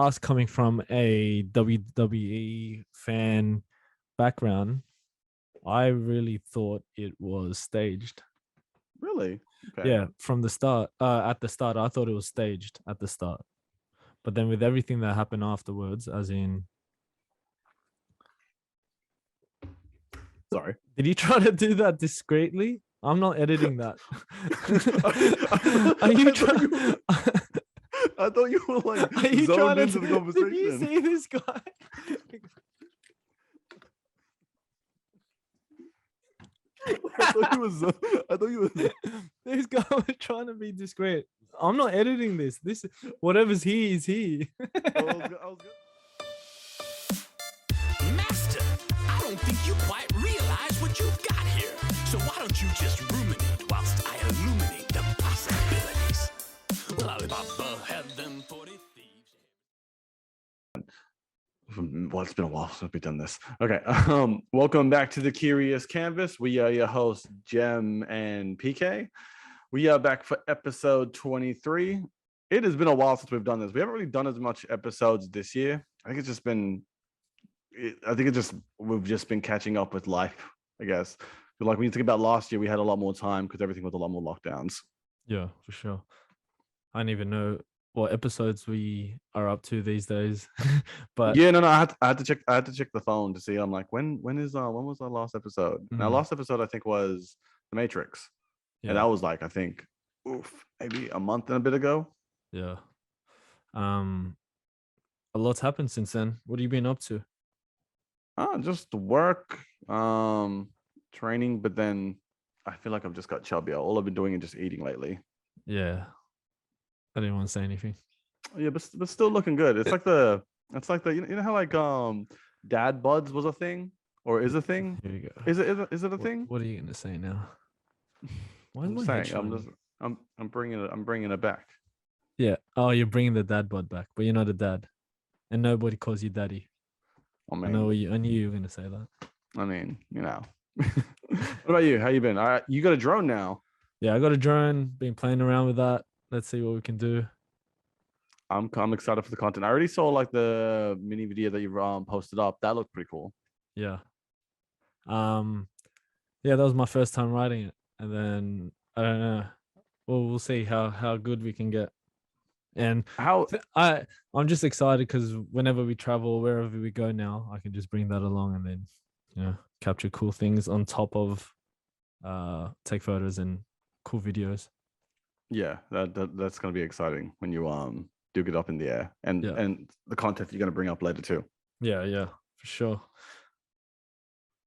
Us coming from a WWE fan background, I really thought it was staged. Really? Okay. Yeah, from the start. At the start, I thought it was staged at the start, but then with everything that happened afterwards, as in, Sorry. did you try to do that discreetly? I'm not editing that. Are you trying? I thought you were like Are you trying zoned to? into the Did you conversation. see this guy? I thought you was. This guy was trying to be discreet. I'm not editing this. This whatever's here is here. I was Master, I don't think you quite realize what you've got here. So why don't you just ruminate whilst I illuminate the possibilities? Well, Alibaba had them 40 thieves. Well, it's been a while since we've done this. Okay. Welcome back to the Curious Canvas. We are your hosts, Jem and PK. We are back for episode 23. It has been a while since we've done this. We haven't really done as much episodes this year. I think it's just been we've just been catching up with life, I guess. Like when you think about last year, we had a lot more time because everything was a lot more lockdowns. Yeah, for sure. I don't even know what episodes we are up to these days. But yeah, no, I had to check. I had to check the phone to see. I'm like, when was our last episode? And our last episode, I think, was The Matrix, and that was like, I think, maybe a month and a bit ago. Yeah. A lot's happened since then. What have you been up to? Just work, training, but then I feel like I've just got chubbier. All I've been doing is just eating lately. Yeah. I didn't want to say anything. Yeah, but still looking good. It's like the you know how like dad buds was a thing or is a thing. Here you go. Is it a thing? What are you gonna say now? Why is I'm my saying head I'm shiny? just I'm bringing it back. Yeah. Oh, you're bringing the dad bod back, but you're not a dad, and nobody calls you daddy. I I mean, know I knew you were gonna say that. I mean, you know. What about you? How you been? You got a drone now. Yeah, I got a drone. Been playing around with that. Let's see what we can do. I'm excited for the content. I already saw like the mini video that you posted up. That looked pretty cool. Yeah. Yeah, that was my first time riding it, and then I don't know. Well, we'll see how good we can get. And I'm just excited because whenever we travel, wherever we go now, I can just bring that along and then capture cool things on top of take photos and cool videos. Yeah, that's gonna be exciting when you do get up in the air and the content you're gonna bring up later too. Yeah, for sure.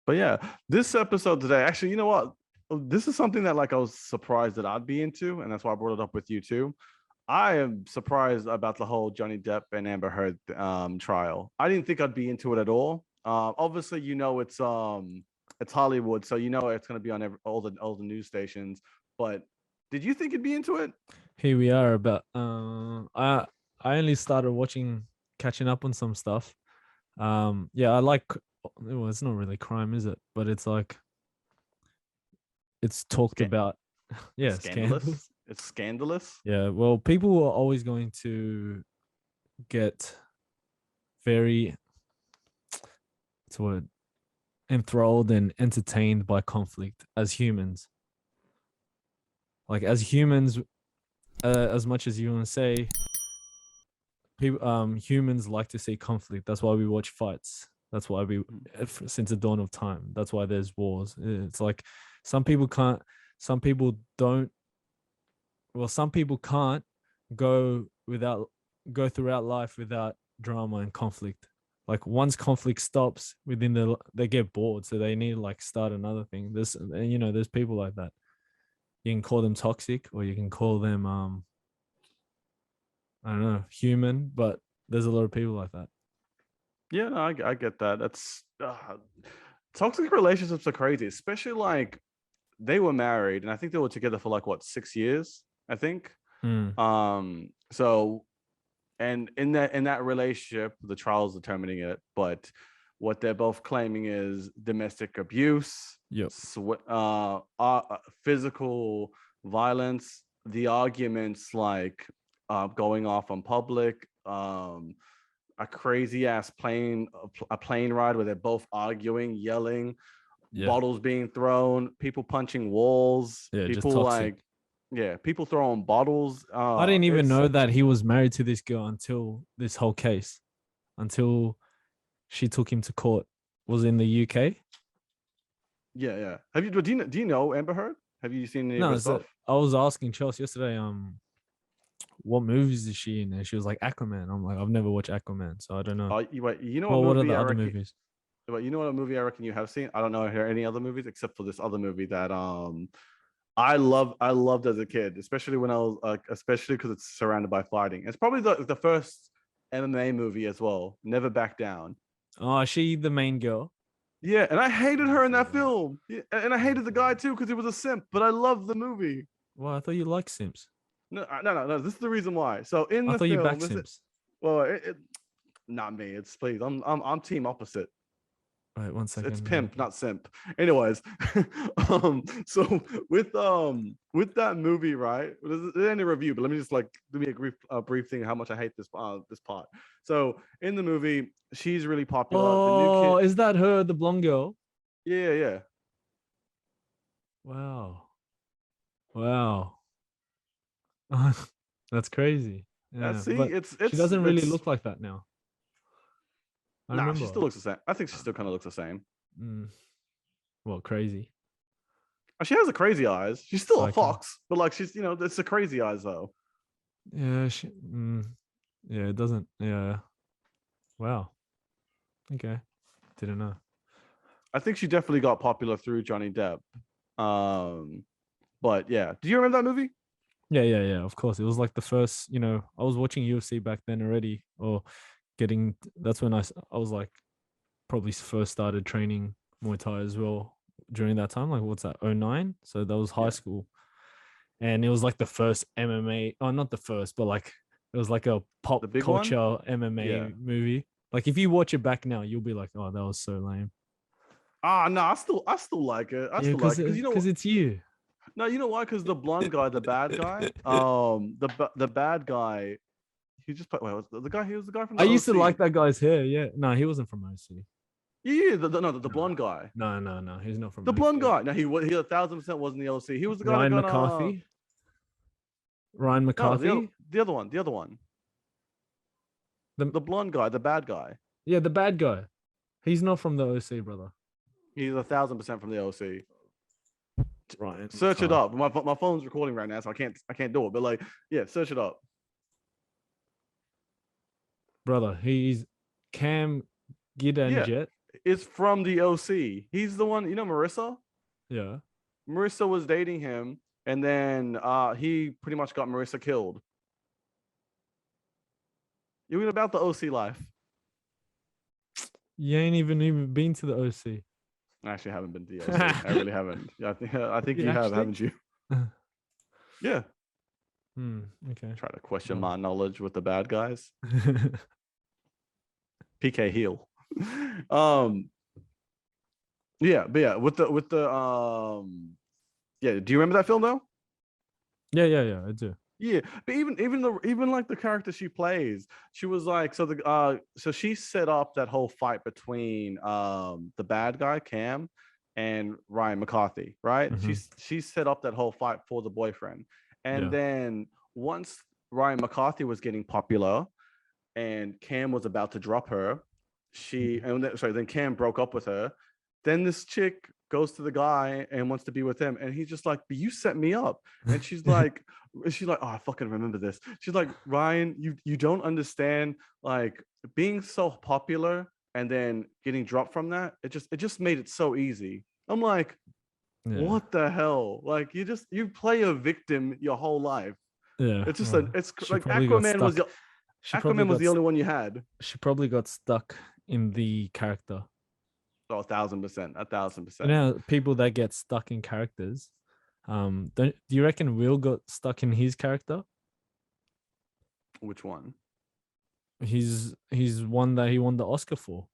But yeah, this episode today, actually, you know what? This is something that like I was surprised that I'd be into, and that's why I brought it up with you too. I am surprised about the whole Johnny Depp and Amber Heard trial. I didn't think I'd be into it at all. Obviously, it's Hollywood, so it's going to be on all the news stations. But did you think you'd be into it? Here we are. About I only started catching up on some stuff. Yeah, I like. Well, it's not really crime, is it? But it's like it's talked about. Yeah, scandalous. It's scandalous. Yeah, well, people are always going to get very enthralled and entertained by conflict as humans. Like as humans, as much as you want to say, people, humans like to see conflict. That's why we watch fights. That's why since the dawn of time. That's why there's wars. It's like some people can't go throughout life without drama and conflict. Like once conflict stops they get bored, so they need to like start another thing. There's people like that. You can call them toxic, or you can call them I don't know, human, but there's a lot of people like that. Yeah, no, I get that. That's toxic relationships are crazy, especially like they were married, and I think they were together for like 6 years, I think. So, and in that relationship, the trial's determining it, but what they're both claiming is domestic abuse, physical violence, the arguments like going off on public, a crazy ass a plane ride where they're both arguing, yelling, bottles being thrown, people punching walls, Yeah, just people toxic. people throwing bottles. I didn't even know that he was married to this girl until this whole case, until she took him to court. Was in the UK. Yeah. Have you do you know Amber Heard? Have you seen any of No, her stuff? I was asking Chelsea yesterday, what movies is she in? And she was like Aquaman. I'm like, I've never watched Aquaman, so I don't know. You know Well, what are movie the I other reckon, movies? But you know what movie I reckon you have seen? I don't know any other movies except for this other movie that I loved as a kid, especially when I was especially because it's surrounded by fighting. It's probably the first MMA movie as well. Never Back Down. Oh, is she the main girl? Yeah, and I hated her in that film. Yeah, and I hated the guy too because he was a simp. But I loved the movie. Well, I thought you liked Sims. No. This is the reason why. So in I the thought you film, backed Sims. not me. It's please. I'm team opposite. Right, 1 second. It's pimp, not simp. Anyways, so with that movie, right? There's any review, but let me just like give me a brief thing how much I hate this part. So in the movie, she's really popular. Oh, the new kid, is that her, the blonde girl? yeah. Wow. That's crazy. Yeah, See, but it's she doesn't really look like that now. I Nah, remember. she still looks the same. I think she still kind of looks the same. Well, crazy. She has the crazy eyes. She's still a Psycho. fox, but like she's it's the crazy eyes though. Yeah, yeah, it doesn't. Yeah. Wow. Okay. Didn't know. I think she definitely got popular through Johnny Depp. But yeah, do you remember that movie? Yeah. Of course, it was like the first. I was watching UFC back then already, or getting. That's when I was like, probably first started training Muay Thai as well during that time. Like, what's that? 09? So that was high school, and it was like the first MMA. Oh, not the first, but like it was like a pop culture MMA movie. Like if you watch it back now, you'll be like, oh, that was so lame. No, I still like it. I still like it because it's you. No, you know why? Because the blonde guy, the bad guy, the bad guy, he just played. Wait, the guy? He was the guy from. The I used OC. to like that guy's hair. Yeah, no, he wasn't from OC. Yeah, the blonde guy. No, he's not from the OC. Blonde guy. No, he 1,000% wasn't the OC. He was the guy. Ryan McCarthy. Ryan McCarthy. No, the other one. The blonde guy, the bad guy. Yeah, the bad guy. He's not from the OC, brother. He's 1,000% from the OC. Ryan. Search it up. My phone's recording right now, so I can't do it. But like, yeah, search it up. Brother, he's Cam Gidanjet. It's from the OC. He's the one, Marissa? Yeah. Marissa was dating him, and then he pretty much got Marissa killed. You about the OC life. You ain't even been to the OC. I actually haven't been to the OC. I really haven't. Yeah, I think you have, haven't you? Yeah. Okay. Try to question my knowledge with the bad guys. PK heel. Yeah, but yeah, with the yeah, do you remember that film though? Yeah, I do. Yeah, but even like the character she plays, she was like, so she set up that whole fight between the bad guy Cam and Ryan McCarthy, right? Mm-hmm. She set up that whole fight for the boyfriend, and then once Ryan McCarthy was getting popular, and Cam was about to drop her, then Cam broke up with her. Then this chick goes to the guy and wants to be with him, and he's just like, "But you set me up." And she's like, "Oh, I fucking remember this." She's like, "Ryan, you don't understand. Like being so popular and then getting dropped from that. It just made it so easy." I'm like, "What the hell? Like you play a victim your whole life." Yeah, it's just it's like Aquaman was the only one you had. She probably got stuck in the character. Oh, 1,000%. You know, people that get stuck in characters. Do you reckon Will got stuck in his character? Which one? He's one that he won the Oscar for.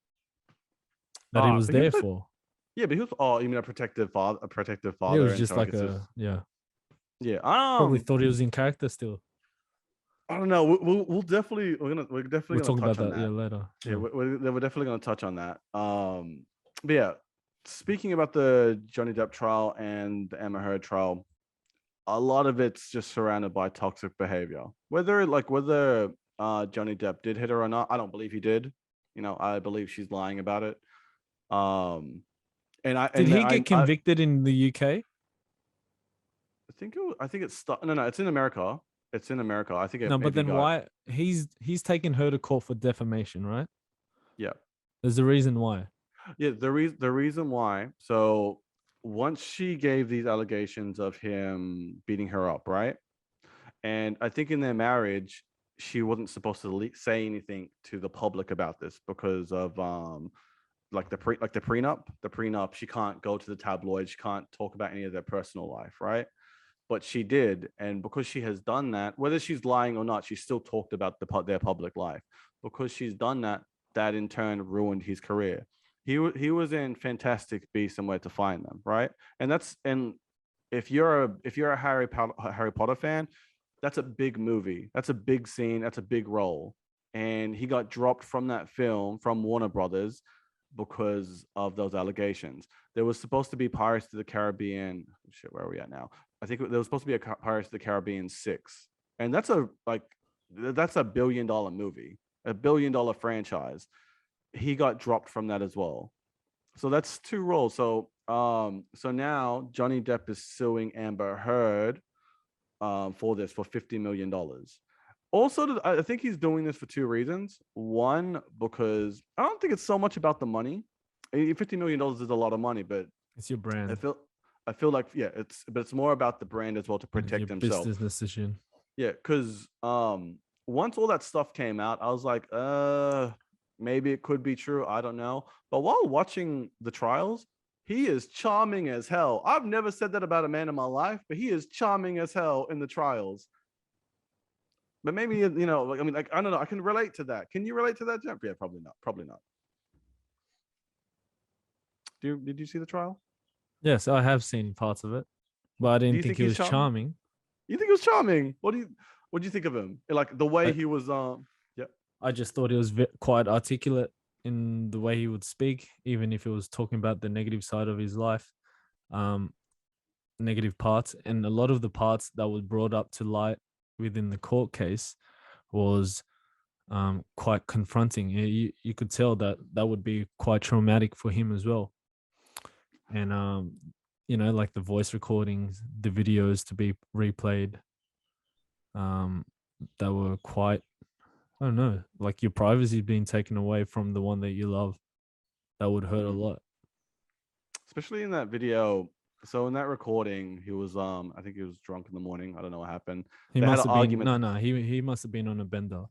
That he was there for. Yeah, but he was. Oh, you mean a protective father? It was just like a. Yeah. Yeah. Probably thought he was in character still. I don't know. We'll definitely we're definitely We'll gonna talk about touch on that, yeah, that. later. Yeah, Yeah. we're definitely gonna touch on that. But yeah, speaking about the Johnny Depp trial and the Amber Heard trial, a lot of it's just surrounded by toxic behavior. Whether Johnny Depp did hit her or not, I don't believe he did. I believe she's lying about it. Um, Did he get convicted in the UK? I think it's no, it's in America. It's in America. I think it No, but maybe then got why he's taken her to court for defamation, right? yeah. There's a reason why. Yeah, the reason why. So once she gave these allegations of him beating her up, right? And I think in their marriage, she wasn't supposed to say anything to the public about this because of the prenup. The prenup, she can't go to the tabloids. She can't talk about any of their personal life, right? But she did, and because she has done that, whether she's lying or not, she still talked about their public life. Because she's done that, that in turn ruined his career. He was in Fantastic Beasts and Where to Find Them, right? And if you're a Harry Potter fan, that's a big movie. That's a big scene. That's a big role. And he got dropped from that film from Warner Brothers because of those allegations. There was supposed to be Pirates of the Caribbean. Shit, where are we at now? I think there was supposed to be a Pirates of the Caribbean 6. And that's a $1 billion movie, $1 billion franchise. He got dropped from that as well. So that's two roles. So now Johnny Depp is suing Amber Heard for $50 million. Also, I think he's doing this for two reasons. One, because I don't think it's so much about the money. $50 million is a lot of money, but It's your brand. I feel like it's more about the brand as well to protect himself. Business decision. Yeah, because once all that stuff came out, I was like, maybe it could be true. I don't know. But while watching the trials, he is charming as hell. I've never said that about a man in my life, but he is charming as hell in the trials. But maybe, I don't know. I can relate to that. Can you relate to that, Jeff? Yeah, probably not. Probably not. Did you see the trial? Yes, I have seen parts of it, but I didn't think he was charming. You think he was charming? What do you think of him? Like the way he was. Yeah. I just thought he was quite articulate in the way he would speak, even if it was talking about the negative side of his life, negative parts, and a lot of the parts that was brought up to light within the court case was quite confronting. You could tell that would be quite traumatic for him as well. And like the voice recordings, the videos to be replayed, that were quite, I don't know, like your privacy being taken away from the one that you love. That would hurt a lot. Especially in that video. So in that recording, he was I think he was drunk in the morning. I don't know what happened. He must have been he must have been on a bender.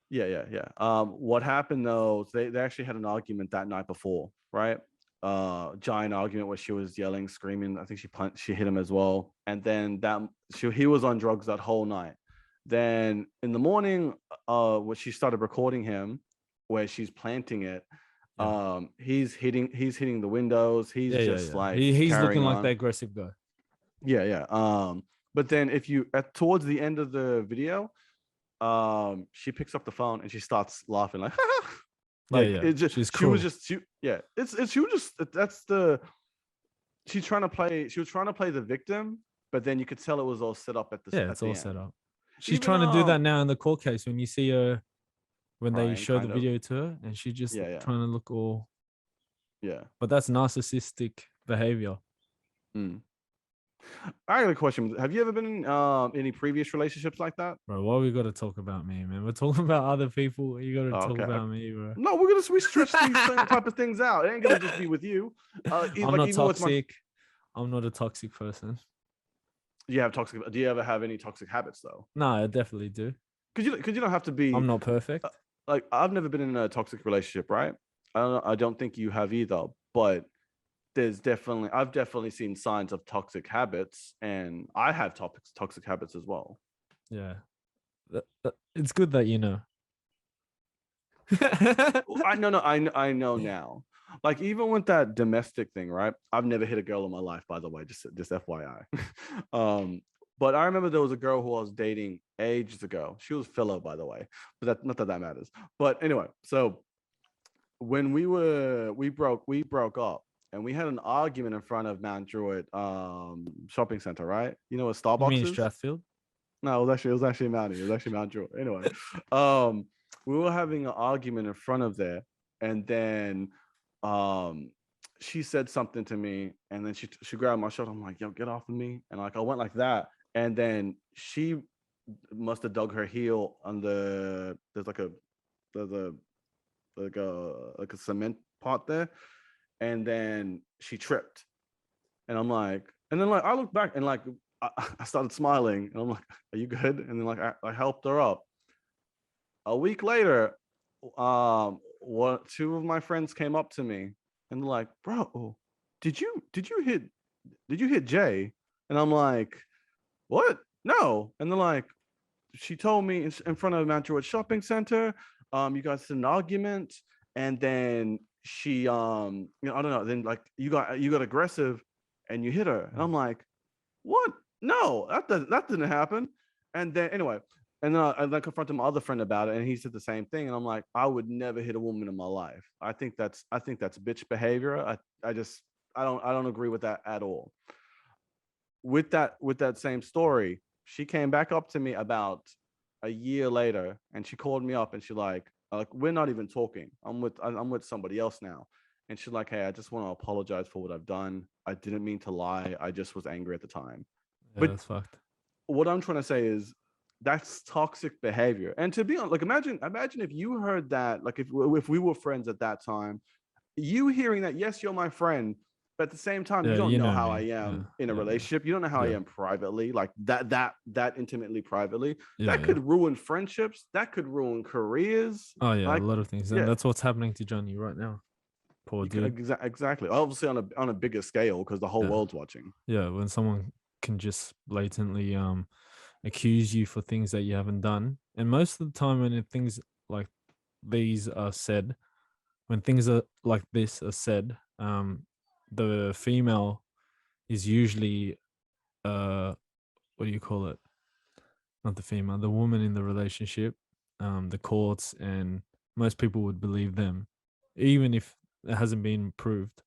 Yeah. What happened though, they actually had an argument that night before, right? Giant argument where she was yelling, screaming. I think she hit him as well. And then he was on drugs that whole night. Then in the morning, when she started recording him, where she's planting it, he's hitting the windows. He's like he's looking like the aggressive guy. Yeah. But then if you towards the end of the video, she picks up the phone and she starts laughing like like it just she's cool. She was trying to play the victim, but then you could tell it was all set up at the it's all set up. She's trying to do that now in the court case when you see her when they show the video to her, and she's just trying to look all but that's narcissistic behavior. I got a question. Have you ever been in any previous relationships like that? Bro, why we got to talk about me, man? We're talking about other people. You got to talk about me, bro. No, we stretch these type of things out. It ain't gonna just be with you. I'm not toxic. I'm not a toxic person. Do you ever have any toxic habits though? No, I definitely do. Because you don't have to be. I'm not perfect. Like I've never been in a toxic relationship, right? I don't think you have either. But I've definitely seen signs of toxic habits, and I have toxic habits as well. Yeah, it's good that you know. I know now. Like even with that domestic thing, right? I've never hit a girl in my life, by the way, just FYI. But I remember there was a girl who I was dating ages ago. She was filler, by the way, but that not that that matters. But anyway, so when we broke up, and we had an argument in front of Mount Druitt shopping center, right? You know what You mean Starbucks is? Strathfield? No, it was actually Mountie. It was actually Mount Druitt. Anyway, um, we were having an argument in front of there, and then um she said something to me, and then she grabbed my shoulder. I'm like, yo, get off of me. And like I went like that, and then she must have dug her heel on there's a like a cement pot there, and then she tripped, and I'm like, and then like I looked back and like I started smiling, and I'm like, are you good? And then like I helped her up. A week later, two of my friends came up to me and they're like, bro, did you hit Jay? And I'm like, what? No. And they're like, she told me in front of Mount George Shopping Center, you guys had an argument, and then she I don't know, then like you got aggressive and you hit her. And I'm like, what? No, that didn't happen. And then anyway, and then I confronted my other friend about it, and he said the same thing. And I'm like, I would never hit a woman in my life. I think that's bitch behavior. I don't agree with that at all. With that same story, she came back up to me about a year later, and she called me up, and she like we're not even talking. I'm with somebody else now, and she's like, hey, I just want to apologize for what I've done. I didn't mean to lie. I just was angry at the time. Yeah, But that's fucked. what I'm trying to say is that's toxic behavior. And to be honest, like imagine if you heard that, like if we were friends at that time, you hearing that, yes, you're my friend, but at the same time, you Yeah, don't you know know how me. I am Yeah, in a yeah, relationship. You don't know how I yeah. am privately, like that intimately privately. Yeah, That yeah. could ruin friendships. That could ruin careers. Oh yeah, a Like, lot of things, and yeah, that's what's happening to Johnny right now. Poor dude. exactly. Obviously on a bigger scale because the whole Yeah, world's watching. yeah. When someone can just blatantly accuse you for things that you haven't done, and most of the time when things like these are said, when things are like this are said, the female is usually what do you call it? Not the female, the woman in the relationship, the courts, and most people would believe them, even if it hasn't been proved,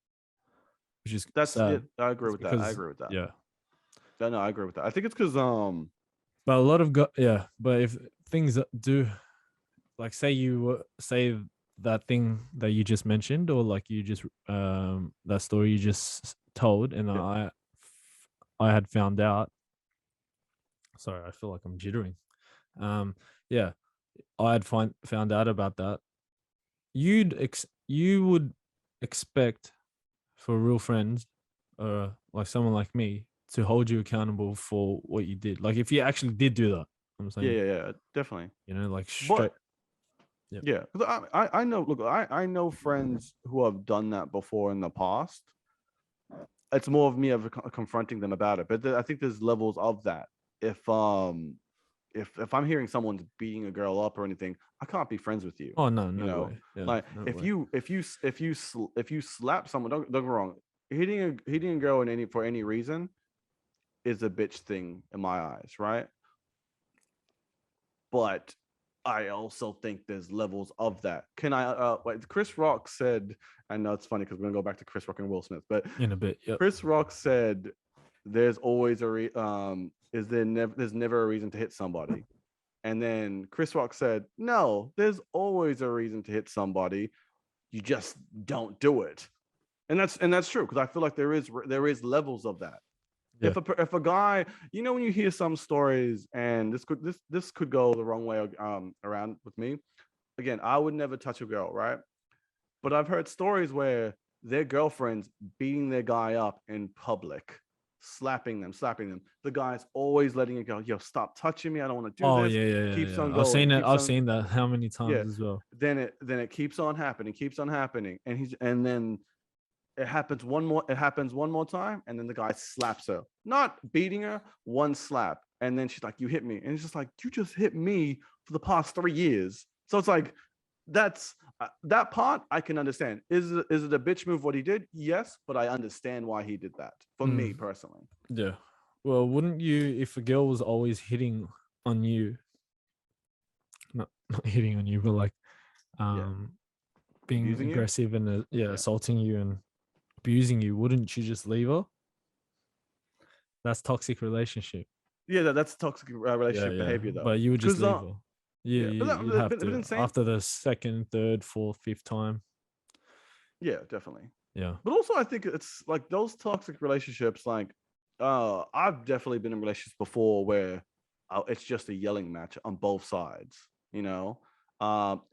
which is That's it. sad. I agree It's with that. I because agree with that. yeah, Yeah, no, I agree with that. I think it's because but a lot of yeah, but if things do, like say say that thing that you just mentioned, or like you just that story you just told, and yeah. I had found out. Sorry, I feel like I'm jittering. Yeah, I had found out about that. You would expect for real friends, like someone like me, to hold you accountable for what you did. Like if you actually did do that, I'm Yeah, saying, yeah, definitely. like straight. But Yep. yeah, 'cause I know. Look, I know friends who have done that before in the past. It's more of me of confronting them about it. But I think there's levels of that. If I'm hearing someone's beating a girl up or anything, I can't be friends with you. Oh no, You no know, way. Yeah, like no if way. you slap someone, don't get me wrong, hitting a girl for any reason is a bitch thing in my eyes, right? But I also think there's levels of that. Can I like Chris Rock said, I know it's funny because we're gonna go back to Chris Rock and Will Smith, but In a bit. Yep. Chris Rock said there's always there's never a reason to hit somebody. And then Chris Rock said, no, there's always a reason to hit somebody. You just don't do it. And that's true, because I feel like there is levels of that. Yeah. If a guy, when you hear some stories, and this could go the wrong way around with me. Again, I would never touch a girl, right? But I've heard stories where their girlfriends beating their guy up in public, slapping them. The guy's always letting it go. Yo, stop touching me. I don't want to do Oh this. yeah, yeah, yeah, Keeps yeah. on I've going. seen it. Keeps I've on. seen that how many Yeah. times as well. Then it keeps on happening, and then it happens one more time, and then the guy slaps her, not beating her, one slap, and then she's like, you hit me, and it's just like, you just hit me for the past 3 years. So it's like, that's that part I can understand. Is it a bitch move what he did? Yes, but I understand why he did that, for me personally. Yeah. Well, wouldn't you, if a girl was always hitting on you, not hitting on you, but like being Abusing you? aggressive and Yeah. assaulting you and abusing you, wouldn't you just leave her? That's toxic relationship. Yeah, that's toxic relationship Yeah. behavior though. But you would just Because leave her. yeah, You'd have but to insane. after the second, third, fourth, fifth time. Yeah, definitely. Yeah. But also, I think it's like those toxic relationships. Like, I've definitely been in relationships before where it's just a yelling match on both sides. You know,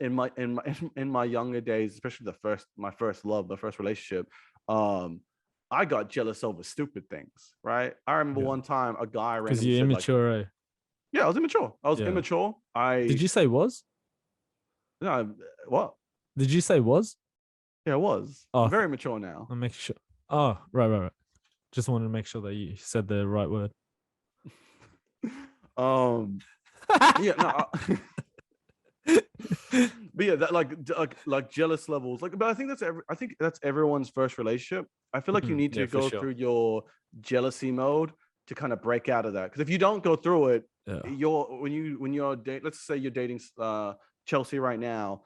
in my younger days, especially my first love, the first relationship, I got jealous over stupid things. Right? I remember Yeah. one time a guy Because randomly you're said like, immature, eh? "Yeah, I was immature. I was Yeah. immature. Did you say was? No, what? Did you say was? Yeah, I was. Oh, I'm very mature now." I'll make sure. Oh, right. Just wanted to make sure that you said the right word. Yeah, no. But yeah, that like jealous levels. Like, but I think that's everyone's first relationship. I feel like you need to Yeah, for go sure. through your jealousy mode to kind of break out of that. Because if you don't go through it, Yeah. let's say you're dating Chelsea right now,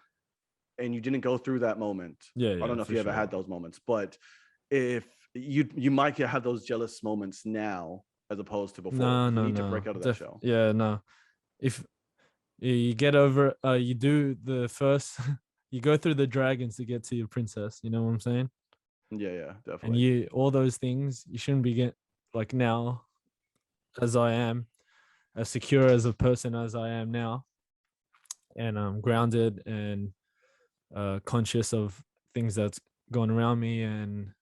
and you didn't go through that moment. Yeah, I don't know if for you ever sure. had those moments, but if you might have those jealous moments now as opposed to before. No, You need to break out of that shell. Yeah, no. If you get over, you do the first, you go through the dragons to get to your princess. You know what I'm saying? Yeah, And definitely. all those things, you shouldn't be like now, as I am, as secure as a person as I am now, and I'm grounded and conscious of things that's going around me, and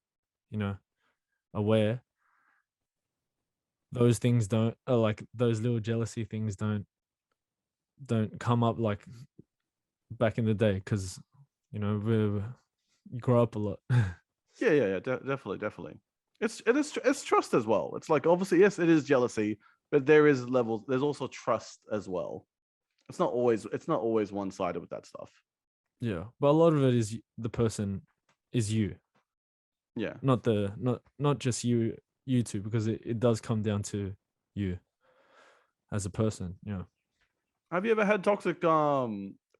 aware. Those things don't like those little jealousy things don't come up like back in the day, because you grow up a lot. Yeah, definitely. It's trust as well. It's like, obviously, yes, it is jealousy, but there is levels. There's also trust as well. It's not always one sided with that stuff. Yeah, but a lot of it is the person is you, Yeah. not just you two, because it does come down to you as a person. Yeah. Have you ever had toxic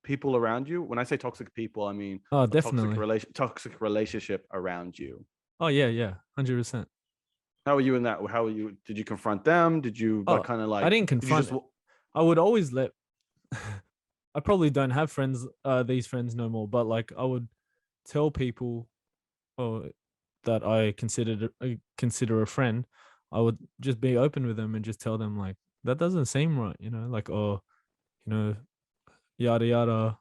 people around you? When I say toxic people, I mean Oh, a definitely. toxic relationship around you. Oh yeah, 100%. How are you in that? How are you? Did you confront them? Did you kind of like? I didn't Did you confront just? I would always let I probably don't have friends, these friends no more, but like I would tell people, oh, that I consider a friend. I would just be open with them and just tell them like, that doesn't seem right, like, oh, yada yada.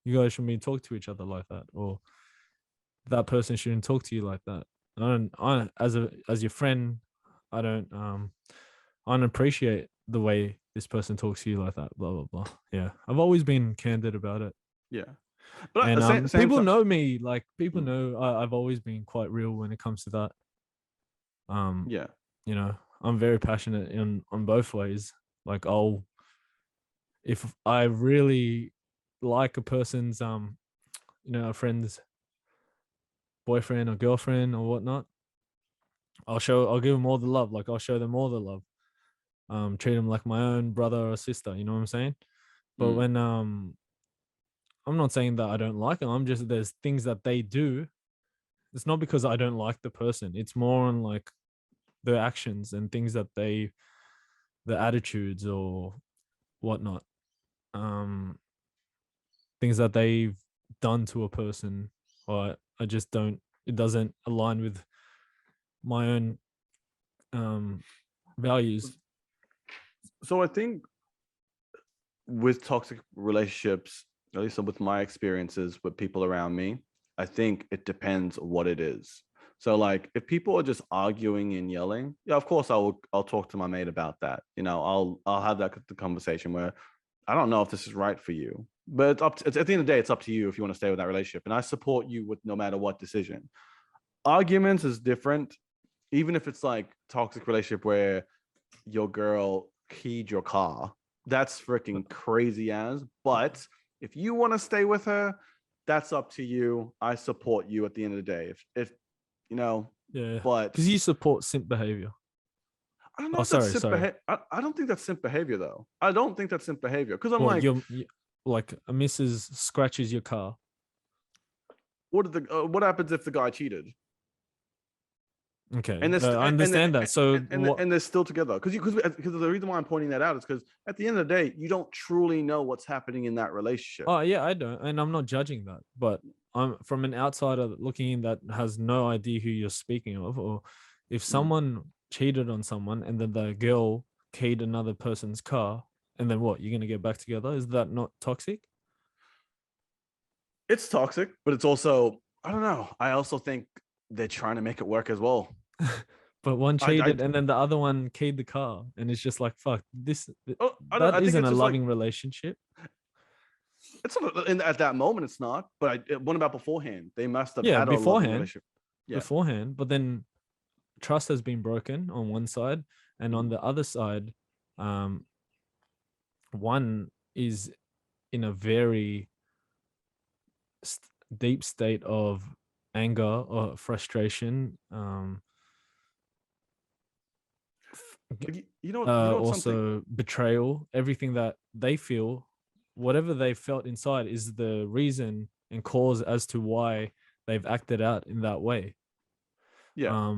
You guys shouldn't be talk to each other like that, or that person shouldn't talk to you like that. I as your friend, I don't appreciate the way this person talks to you like that. Blah blah blah. Yeah, I've always been candid about it. Yeah, but And same people time. know me. Like people know I've always been quite real when it comes to that. Yeah. I'm very passionate on both ways. Like if I really like a person's a friend's boyfriend or girlfriend or whatnot, I'll give them all the love. Like I'll show them all the love. Treat them like my own brother or sister. You know what I'm saying? But when I'm not saying that I don't like them. I'm just, there's things that they do. It's not because I don't like the person. It's more on like their actions and things that the attitudes or whatnot. Things that they've done to a person, or I just don't. It doesn't align with my own values. So I think with toxic relationships, at least with my experiences with people around me, I think it depends what it is. So like if people are just arguing and yelling, yeah, of course I'll talk to my mate about that. I'll have that conversation where I don't know if this is right for you. But it's at the end of the day, it's up to you if you want to stay with that relationship. And I support you with no matter what decision. Arguments is different, even if it's like toxic relationship where your girl keyed your car. That's freaking crazy as. But if you want to stay with her, that's up to you. I support you at the end of the day. If Yeah, but because you support simp behavior. I don't know Oh, if that's sorry, simp sorry. behavior. I don't think that's simp behavior though. I don't think that's simp behavior because I'm Well, like, you like a Mrs. scratches your car. what happens if the guy cheated Okay, and this I understand that. So what? and they're still together? Because the reason why I'm pointing that out is because at the end of the day, you don't truly know what's happening in that relationship. Oh yeah, I don't, and I'm not judging that, but I'm from an outsider looking in that has no idea who you're speaking of, or if someone cheated on someone and then the girl keyed another person's car, and then what? You're gonna get back together? Is that not toxic? It's toxic, but it's also I don't know. I also think they're trying to make it work as well. But one I cheated and then the other one keyed the car, and it's just like fuck this. I That think isn't it's a just like loving relationship. it's not at that moment. It's not. But what about beforehand? They must have Yeah, had a loving beforehand, relationship. Yeah. beforehand, but then trust has been broken on one side, and on the other side, um, one is in a very deep state of anger or frustration. You know what's something. Also betrayal. Everything that they feel, whatever they felt inside, is the reason and cause as to why they've acted out in that way. Yeah.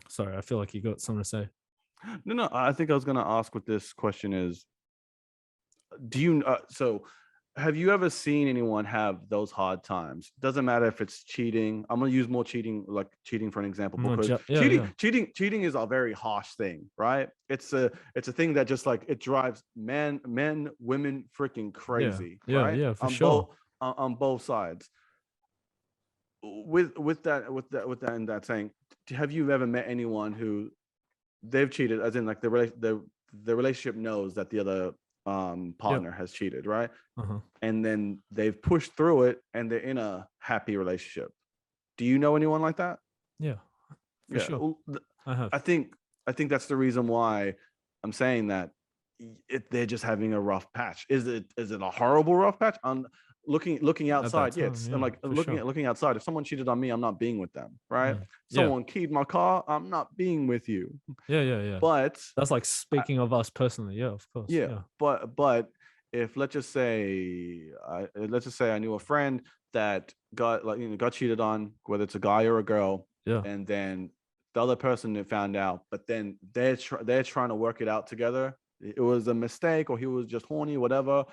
Sorry, I feel like you got something to say. No. I think I was gonna ask what this question is. Do you so have you ever seen anyone have those hard times? Doesn't matter if it's cheating. I'm gonna use more cheating, like cheating for an example, because cheating is a very harsh thing, right? It's a thing that just like it drives men, women freaking crazy, right? Yeah, for sure. On both sides. With that and that saying, have you ever met anyone who they've cheated, as in like the relationship knows that the other partner has cheated, right? And then they've pushed through it and they're in a happy relationship? Do you know anyone like that? Yeah, for sure. I have. I think that's the reason why I'm saying that they're just having a rough patch. Is it a horrible rough patch? On looking outside, time, I'm like looking outside. If someone cheated on me, I'm not being with them, right? Someone keyed my car, I'm not being with you. Yeah. But that's like speaking of us personally. Yeah, of course. Yeah. But if let's just say I knew a friend that got cheated on, whether it's a guy or a girl, and then the other person found out, but then they're trying to work it out together. It was a mistake, or he was just horny, whatever,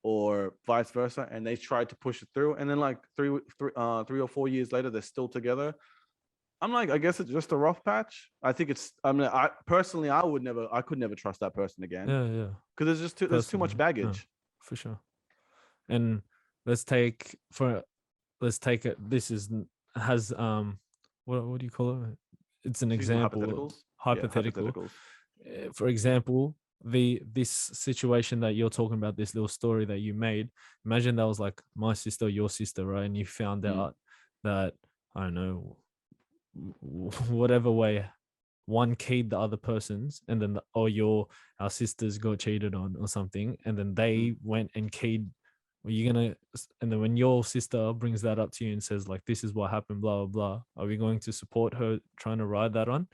or vice versa, and they tried to push it through, and then like 3 or 4 years later, they're still together. I'm like, I guess it's just a rough patch. I think it's. I mean, I personally, I could never trust that person again. Yeah. Because there's too much baggage. For sure. And let's take it. This has what do you call it? It's an example. Hypothetical. Yeah, hypotheticals. For example, this situation that you're talking about, this little story that you made. Imagine that was like my sister, your sister, right? And you found out that, I don't know, whatever way, one keyed the other person's, and then our sisters got cheated on or something, and then they went and keyed. Are you gonna? And then when your sister brings that up to you and says like, "This is what happened," blah blah blah, are we going to support her trying to ride that on?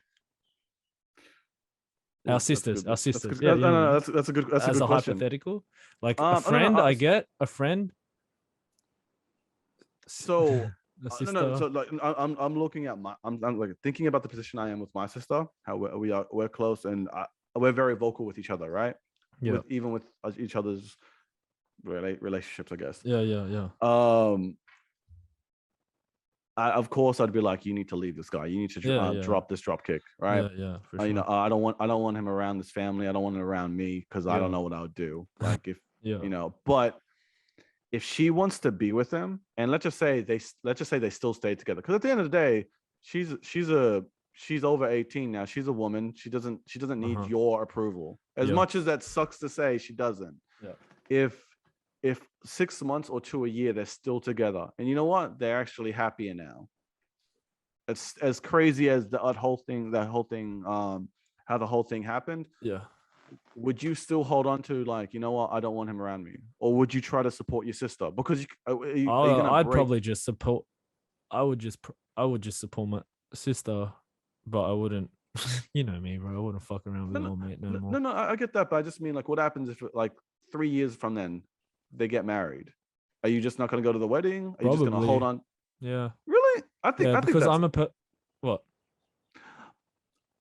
Our sisters. That's a good As a question. hypothetical, like a friend, I get a friend. So So like I'm looking at I'm like thinking about the position I am with my sister. How we're close, and we're very vocal with each other, right? Yeah. Even with each other's relationships, I guess. Yeah. Of course, I'd be like, you need to leave this guy. You need to drop this drop kick, right? Yeah. For sure. You know, I don't want him around this family. I don't want him around me because I don't know what I would do. Like if you know, but if she wants to be with him, and let's just say they still stay together, because at the end of the day, she's over 18 now. She's a woman. She doesn't need your approval. As much as that sucks to say, she doesn't. Yeah. If 6 months or to a year they're still together, and you know what, they're actually happier now. It's as crazy as how the whole thing happened. Yeah. Would you still hold on to, like, you know what, I don't want him around me, or would you try to support your sister? Because I'd probably just support. I would just support my sister, but I wouldn't You know me, bro. I wouldn't fuck around with No, an old mate no no, more. no, no, I get that, but I just mean like, what happens if like 3 years from then they get married? Are you just not going to go to the wedding? Are you just going to hold Probably. on? Yeah. Really? Yeah, I think because that's, what?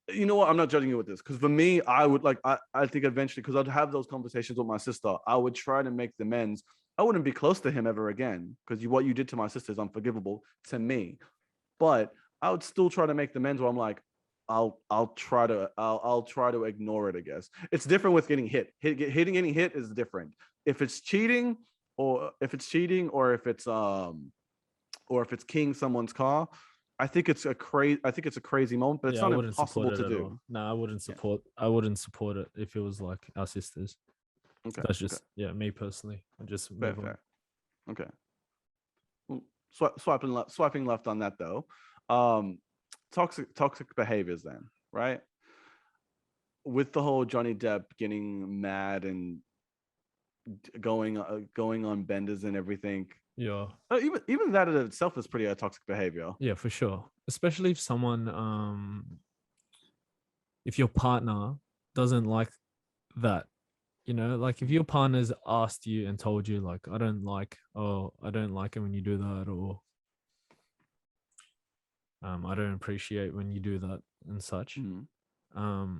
you know what? I'm not judging you with this because for me, I would like, I think eventually, because I'd have those conversations with my sister, I would try to make the amends. I wouldn't be close to him ever again because what you did to my sister is unforgivable to me. But I would still try to make the amends where I'm like, I'll try to ignore it. I guess it's different with getting hit. Getting hit is different. If it's cheating, or if it's keying someone's car, I think it's a crazy moment, but it's Yeah, I not wouldn't support impossible it to at do. all. No, I wouldn't Yeah. support. I wouldn't support it if it was like our sisters. Okay. That's Okay. just me personally. I just Fair. move on. Fair. Okay. Well, swiping left on that though. Toxic behaviors then, right? With the whole Johnny Depp getting mad and going on benders and everything. Yeah. Even that in itself is pretty toxic behavior. Yeah, for sure. Especially if someone, if your partner doesn't like that, like if your partner's asked you and told you like, I don't like it when you do that, or I don't appreciate when you do that and such. Mm-hmm.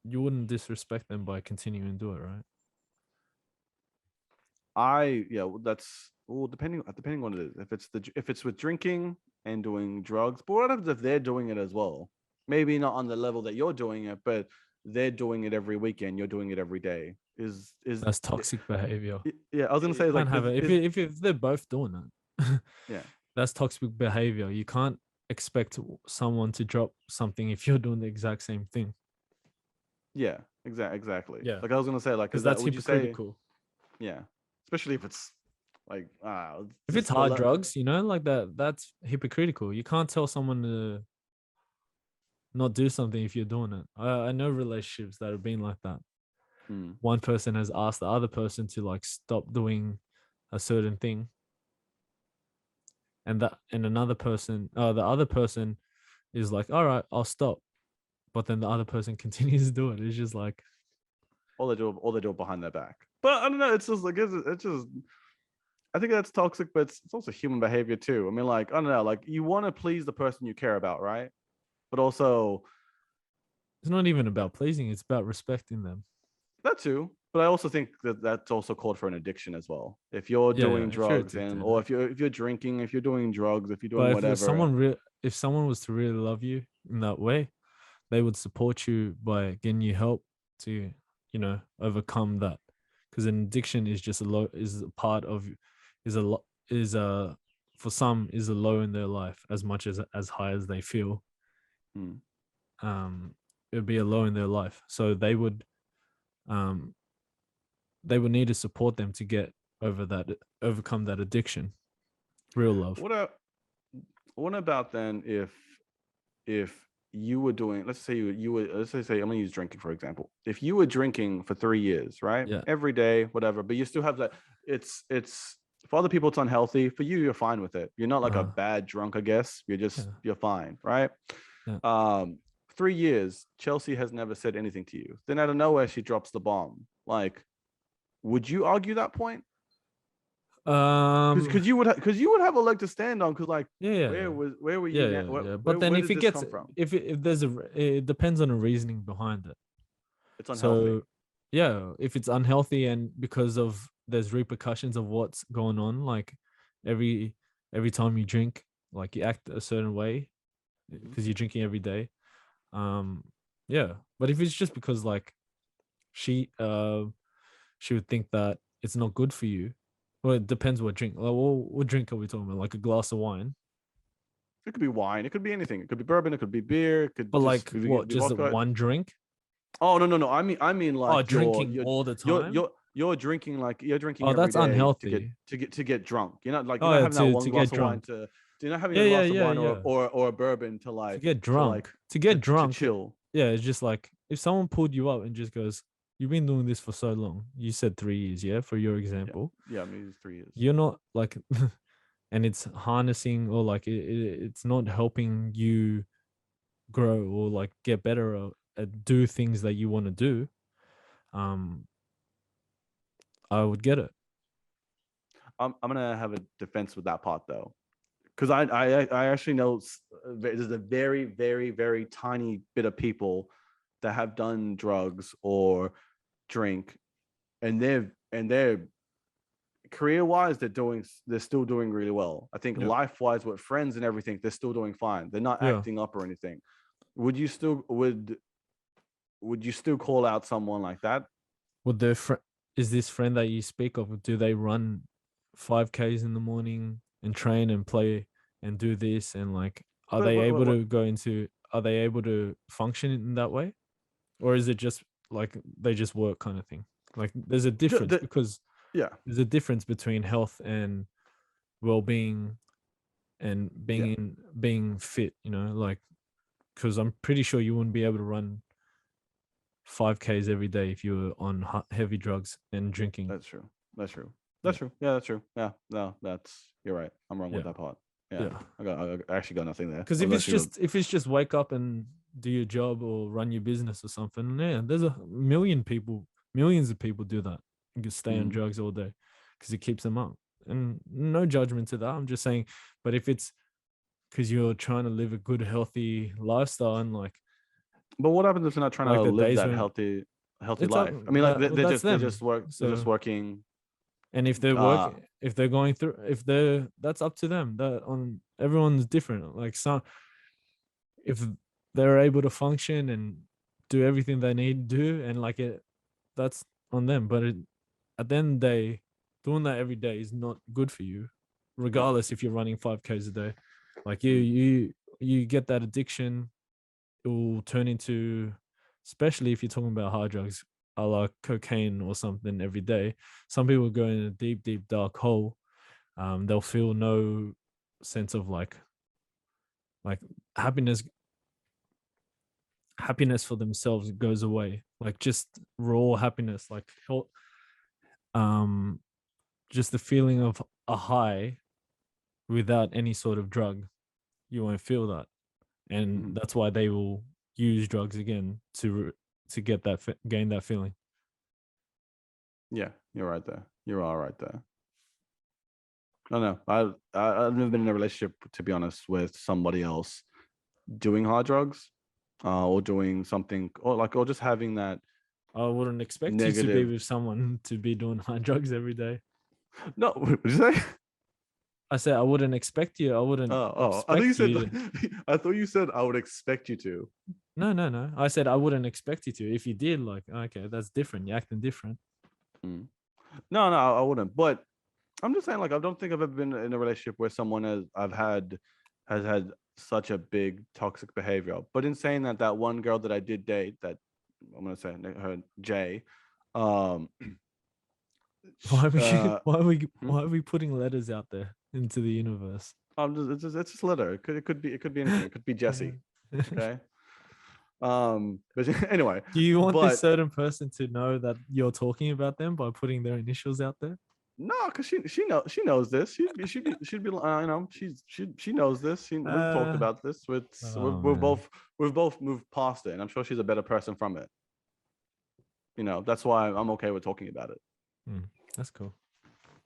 You wouldn't disrespect them by continuing to do it, right? That's depending on what it is. If it's with drinking and doing drugs, but what happens if they're doing it as well? Maybe not on the level that you're doing it, but they're doing it every weekend. You're doing it every day. That's toxic behavior. Yeah, I was gonna say You like can't have it if they're both doing it. yeah, That's toxic behavior. You can't expect someone to drop something if you're doing the exact same thing. yeah, exactly. Yeah. Like I was gonna say, like, Because is that that's would you say? hypocritical. Yeah, especially if it's like If it's hard drugs, like that's hypocritical. You can't tell someone to not do something if you're doing it. I know relationships that have been like that. One person has asked the other person to like stop doing a certain thing, and another person, the other person is like, all right, I'll stop, but then the other person continues to do it. It's just like all they do behind their back. But I don't know. It's just like it's just. I think that's toxic, but it's also human behavior too. I mean, like, I don't know, like you want to please the person you care about, right? But also, it's not even about pleasing; it's about respecting them. that too. But I also think that that's also called for an addiction as well. If you're doing drugs or if you're drinking, if you're doing drugs, if you're doing whatever. If someone was to really love you in that way, they would support you by getting you help to, overcome that. Because an addiction is just for some is a low in their life as much as high as they feel. It would be a low in their life, so they would need to support them to get overcome that addiction. Real love. What about then if you were doing, let's say I'm gonna use drinking for example. If you were drinking for 3 years, right? Yeah. Every day, whatever, but you still have that. It's for other people it's unhealthy. For you, you're fine with it. You're not like a bad drunk, I guess. You're fine, right? Yeah. 3 years, Chelsea has never said anything to you. Then out of nowhere, she drops the bomb. Like, would you argue that point? Because you would have a leg to stand on. Because like, where were you? Yeah. But then if it gets, if there's it depends on the reasoning behind it. It's unhealthy. So, yeah, if it's unhealthy and because of there's repercussions of what's going on, like every time you drink, like you act a certain way because you're drinking every day. Yeah. But if it's just because like she would think that it's not good for you. Well, it depends what drink. Like, what drink are we talking about? Like a glass of wine? It could be wine. It could be anything. It could be bourbon. It could be beer. It could. But like what? Just one drink? Oh no! I mean like drinking all the time. You're drinking Oh, that's every day unhealthy. to get drunk. You're not like you're not having that one glass of wine to. You're not having a glass of wine or a bourbon to like to get drunk. To get drunk, to chill. Yeah, it's just like if someone pulled you up and just goes, "You've been doing this for so long." You said 3 years, yeah, for your example. Yeah, I mean it's 3 years. You're not like, and it's harnessing or like it's not helping you grow or like get better at do things that you want to do, um, I would get it. I'm gonna have a defense with that part though, because I actually know there's a very very very tiny bit of people that have done drugs or drink, and they're career wise they're still doing really well. I think Yeah. life wise with friends and everything they're still doing fine. They're not Yeah. acting up or anything. Would you still call out someone like that? Would their is this friend that you speak of? Do they run 5Ks in the morning and train and play and do this and like? Are But they able what, to go into? Are they able to function in that way, or is it just like they just work kind of thing? Like, there's a difference because yeah there's a difference between health and well-being and yeah being fit. You know, like because I'm pretty sure you wouldn't be able to run 5Ks every day if you were on heavy drugs and drinking. that's true. That's true. Yeah. That's true. Yeah, that's true. Yeah, no, you're right. I'm wrong with Yeah. that part. Yeah, Yeah. I actually got nothing there. Because if it's just wake up and do your job or run your business or something, yeah, there's a millions of people do that. You can stay on drugs all day because it keeps them up. And no judgment to that. I'm just saying, but if it's because you're trying to live a good, healthy lifestyle and like But what happens if they're not trying to the live days that when healthy it's up, life? I mean, like well, that's they're them. just work they're just So, working. and if they're Uh, working, if they're going through, if they're, that's up to them. That on everyone's different. Like some, if they're able to function and do everything they need to do, and like it, that's on them. But at the end of the day, doing that every day is not good for you, yeah. regardless if you're running 5Ks a day. Like Mm. you get that addiction, it will turn into, especially if you're talking about hard drugs, like cocaine or something every day. Some people go in a deep, deep dark hole. They'll feel no sense of like happiness. Happiness for themselves goes away. Like just raw happiness, like um, just the feeling of a high without any sort of drug. You won't feel that, and Mhm. that's why they will use drugs again to get that gain that feeling. Yeah, you're right there. You're all right there. I don't know. I've never been in a relationship, to be honest, with somebody else doing hard drugs, or doing something, or just having that I wouldn't expect you to be negative. with someone to be doing hard drugs every day. No, what did you say? I said I wouldn't expect you. I wouldn't Oh, I thought you expect said. you to. I thought you said I would expect you to. No, no, no. I said I wouldn't expect you to. If you did, like, okay, that's different. You're acting different. Mm. No, I wouldn't. But I'm just saying, like, I don't think I've ever been in a relationship where someone has had such a big toxic behavior. But in saying that, that one girl that I did date, that I'm gonna say her Jay, um, Why are we? uh, hmm? Why are we putting letters out there into the universe? it's just letter. It could be anything. It could be Jesse. Okay. But anyway, Do you want this but certain person to know that you're talking about them by putting their initials out there? no, because she knows this. She'd be you know, she knows this. We've talked Uh, about this. oh man, We've both moved past it, and I'm sure she's a better person from it. You know, that's why I'm okay with talking about it. that's cool.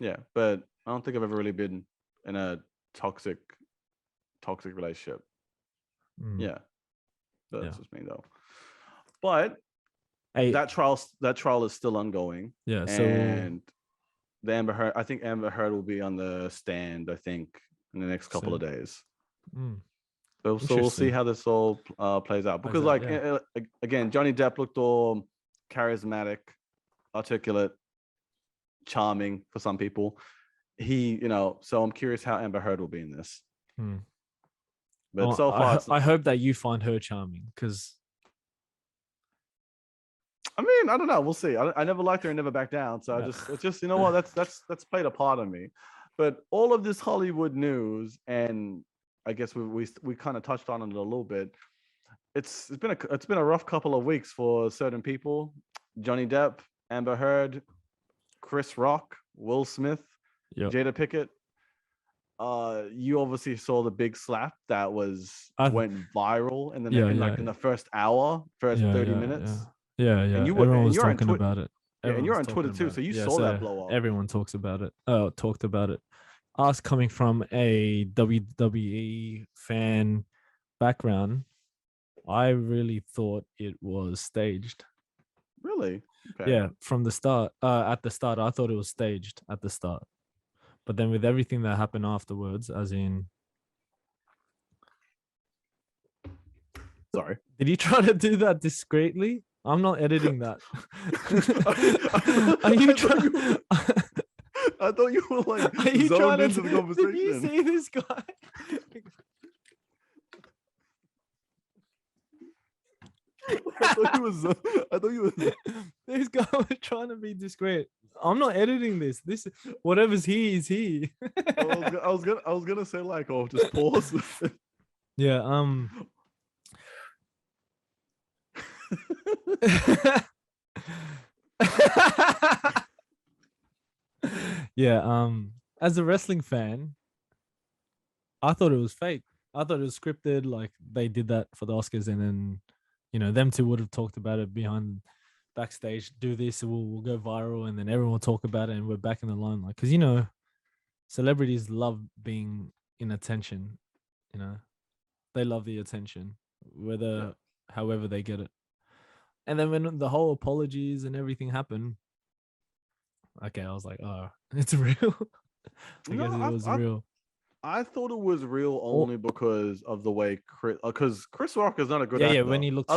Yeah, but I don't think I've ever really been in a toxic relationship. Mm, Yeah, that's yeah. just me though. But Hey, that trial is still ongoing, yeah. So and the Amber Heard. I think Amber Heard will be on the stand. I think in the next couple of soon. days. Mm, So we'll see interesting. how this all plays out. Plays Because out, like yeah. again, Johnny Depp looked all charismatic, articulate, charming for some people. So I'm curious how Amber Heard will be in this. Hmm. But so far, it's, I hope that you find her charming because I mean, I don't know. We'll see. I never liked her and never backed down. So it's just you know what, that's played a part of me. But all of this Hollywood news, and I guess we kind of touched on it a little bit. It's been a rough couple of weeks for certain people. Johnny Depp, Amber Heard, Chris Rock, Will Smith, Yep. Jada Pickett. you obviously saw the big slap that went viral in the Yeah, in the first hour, first yeah, 30 yeah, minutes. yeah. And you were Everyone and was you're on talking Twitter. about it. Yeah, and you're Everyone's on Twitter talking too, about so it. you Yeah, saw that so blow up. everyone talks about it. Talked about it. Us coming from a WWE fan background, I really thought it was staged. Really? Okay. Yeah, from the start. At the start, I thought it was staged at the start, but then with everything that happened afterwards, as in, Sorry. did you try to do that discreetly? I'm not editing that. Are you trying? I thought you were like Are you zoned trying into the conversation. Did you see this guy? I thought you was. This guy was trying to be discreet. I'm not editing this. This whatever's here is here. I was gonna say like, oh, just pause. Yeah. Yeah. As a wrestling fan, I thought it was fake. I thought it was scripted. Like they did that for the Oscars, and then them two would have talked about it behind backstage. Do this, we'll go viral, and then everyone will talk about it, and we're back in the limelight. Because celebrities love being in attention. They love the attention, whether however they get it. And then when the whole apologies and everything happened, okay, I was like, oh, it's real. I guess it was real. I thought it was real only because of the way Chris Rock is not a good actor. Yeah, when he looks I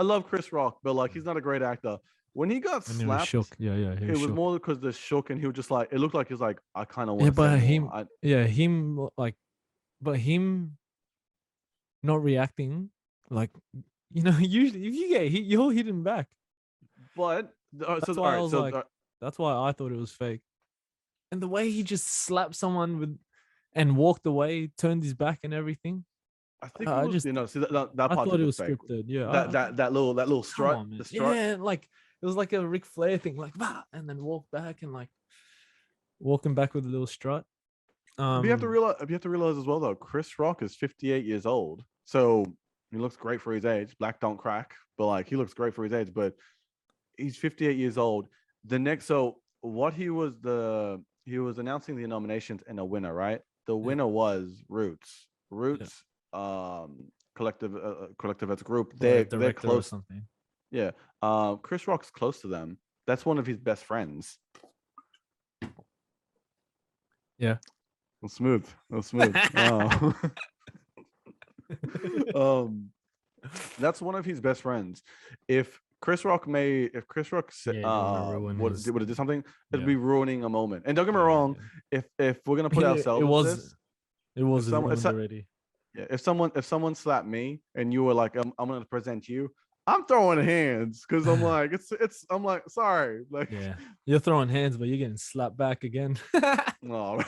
love Chris Rock, but like he's not a great actor. When he got slapped, he was shook. Yeah, it was shook. more because the shook, and he was just like, it looked like he was like, I kind of want Yeah, to but say him, more. but him not reacting, like, usually if you get hit, you're hitting back. But that's why I was that's why I thought it was fake. And the way he just slapped someone and walked away, turned his back and everything. I think it was, that part I thought it was fake. scripted. Yeah, that little strut, on, the strut. Yeah, like it was like a Ric Flair thing, like and then walk back and like walking back with a little strut. You have to realize as well though, Chris Rock is 58 years old, so he looks great for his age. Black don't crack, but like he looks great for his age. But he's 58 years old. He was announcing the nominations and a winner, right? The winner was Roots. Collective as a group. They're close. Or something. Yeah. Chris Rock's close to them. That's one of his best friends. Yeah. Smooth. That's one of his best friends. If Chris Rock would have did something, it'd be ruining a moment. And don't get me wrong, if we're gonna put ourselves it was already. Yeah, if someone slapped me and you were like, I'm gonna present you, I'm throwing hands because I'm like, I'm like, sorry, like, yeah, you're throwing hands, but you're getting slapped back again. No.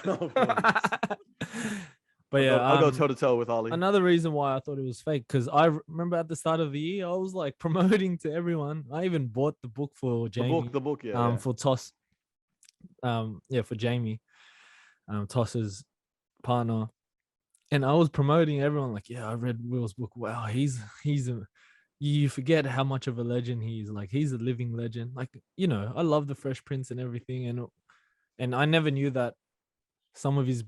But yeah, I'll go toe to toe with Ollie. Another reason why I thought it was fake, because I remember at the start of the year, I was like promoting to everyone. I even bought the book for Jamie. The book, yeah. For Toss. For Jamie, Toss's partner. And I was promoting everyone, like, yeah, I read Will's book. Wow, you forget how much of a legend he is. Like, he's a living legend. Like, I love the Fresh Prince and everything, and I never knew that some of his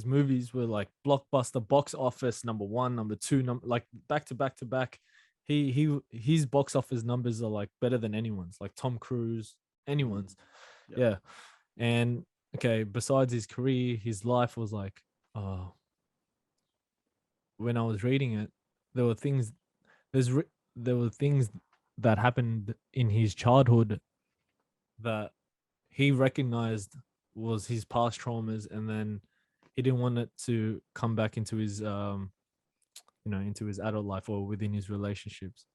movies were like blockbuster box office number 1, number 2, like back to back to back. His box office numbers are like better than anyone's, like Tom Cruise, anyone's. Yeah. And okay, besides his career, his life was like, when I was reading it, there were things that happened in his childhood that he recognized was his past traumas, and then he didn't want it to come back into his into his adult life or within his relationships.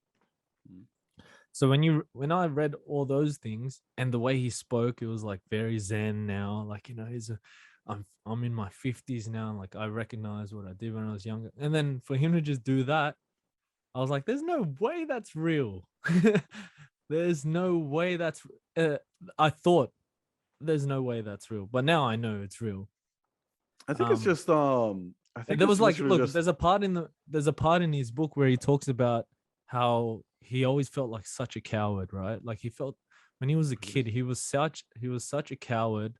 So when I read all those things and the way he spoke, it was like very zen now. Like, I'm in my 50s now. Like, I recognize what I did when I was younger. And then for him to just do that, I was like, there's no way that's real. There's no way that's I thought there's no way that's real. But now I know it's real. I think it's just I think There it's was like, literally look, just there's a part in his book where he talks about how he always felt like such a coward, right? Like he felt when he was a kid, he was such a coward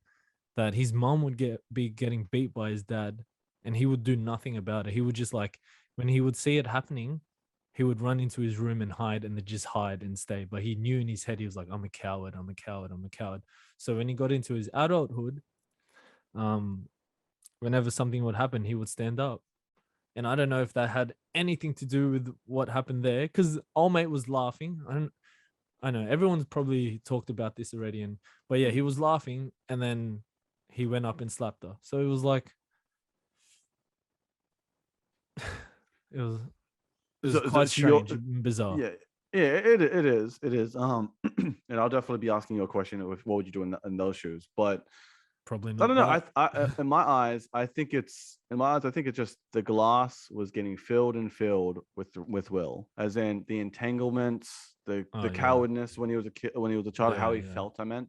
that his mom would be getting beat by his dad, and he would do nothing about it. He would just like when he would see it happening, he would run into his room and hide, and then just hide and stay. But he knew in his head he was like, "I'm a coward. I'm a coward. I'm a coward." So when he got into his adulthood, um, whenever something would happen, he would stand up. And I don't know if that had anything to do with what happened there, because old mate was laughing. I know everyone's probably talked about this already, but yeah, he was laughing, and then he went up and slapped her. So it was like, it was quite strange, and bizarre. yeah, it is. And I'll definitely be asking you a question of what would you do in those shoes, but Probably I not don't know. that. In my eyes, I think it's just the glass was getting filled and filled with Will, as in the entanglements, the Oh yeah, cowardness when he was a kid, when he was a child, how yeah, he yeah, felt. I meant,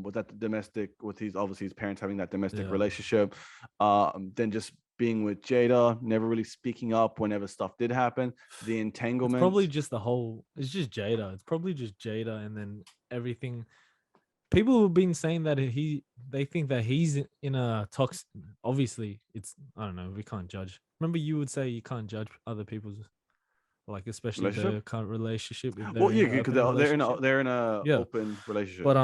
with that domestic, with his obviously his parents having that domestic yeah. relationship, then just being with Jada, never really speaking up whenever stuff did happen, the It's probably entanglements. just the whole. It's just Jada. It's probably just Jada, and then everything. People have been saying that they think that he's in a toxic. Obviously, it's I don't know. We can't judge. Remember, you would say you can't judge other people's, like especially Relationship. the current relationship if they're Well, in yeah, an because open they're relationship. they're in a Yeah, open relationship. but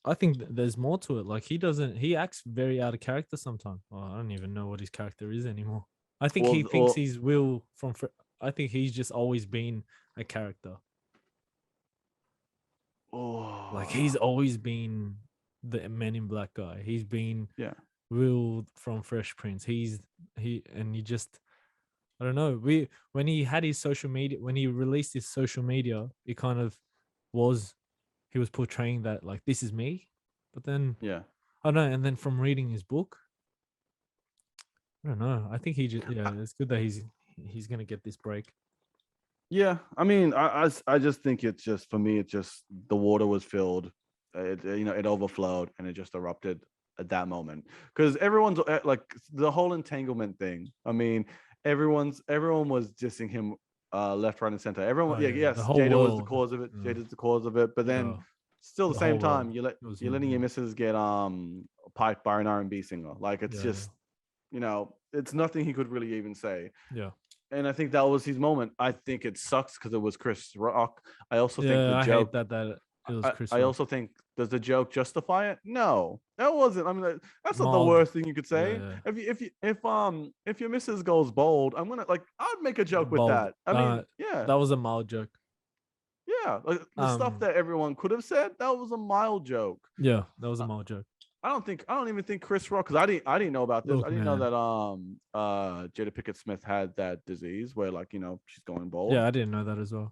I think there's more to it. Like he doesn't. He acts very out of character sometimes. Well, I don't even know what his character is anymore. I think he thinks Well, he's Will from. I think he's just always been a character. Like oh, he's always been the Men in Black guy. He's been yeah. Will from Fresh Prince. And he just I don't know. When he had his social media, when he released his social media, it kind of was he was portraying that like this is me. But then Yeah. I don't know. And then from reading his book, I don't know. I think I- it's good that he's gonna get this break. Yeah. I mean, I just think it's just for me, it's just the water was filled, it overflowed and it just erupted at that moment because everyone's like the whole entanglement thing. I mean, everyone was dissing him, left, right, and center. Everyone, Oh yeah, yeah, the yes, whole Jada was the world. cause of it. Yeah, Jada's the cause of it, but then yeah, still, at the the same whole world. time, It was you're him. letting your Yeah, missus get piped by an R&B singer. Like it's yeah, just, it's nothing he could really even say. yeah, And I think that was his moment. I think it sucks because it was Chris Rock. I also think the yeah. I hate joke. that it was Chris I Rock. also think, does the joke justify it? No, that wasn't. I mean, that's not the Mild. worst thing you could Yeah, say. yeah. If your missus goes bold, I'm gonna like I'd make a joke with Bold. that. I mean, yeah, That was a mild joke. yeah. Like the stuff that everyone could have said, that was a mild joke. Yeah, that was a mild joke. I don't even think Chris Rock, because I didn't know about this. Look, I didn't know man. that Jada Pickett Smith had that disease where like she's going bald. Yeah, I didn't know that as well.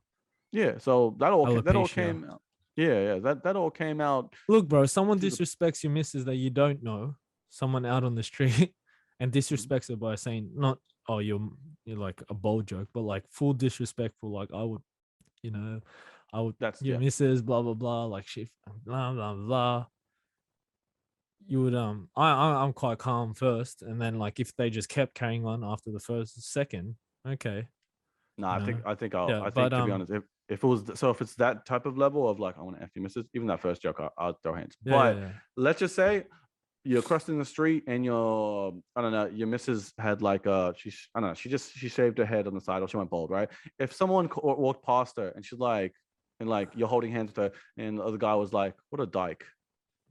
Yeah, so that all Alopecia. came out. Yeah, that all came out Look, bro, someone through the. disrespects your missus that you don't know, someone out on the street, and Mhm. disrespects her by saying not, oh, you're like a bold joke, but like full disrespectful. Like you know, I would That's your yeah. missus, blah blah blah, like she blah blah blah. You would I'm quite calm first, and then like if they just kept carrying on after the first second, okay, No, you know, yeah, I but think, to be honest, if it was so, if it's that type of level of like I want to F you missus, even that first joke, I'll throw hands. yeah, yeah, But yeah. let's just say you're crossing the street and I don't know, your missus had like I don't know, she shaved her head on the side or she went bald, right? If someone walked past her and she's like, and like you're holding hands with her and the other guy was like, what a dyke,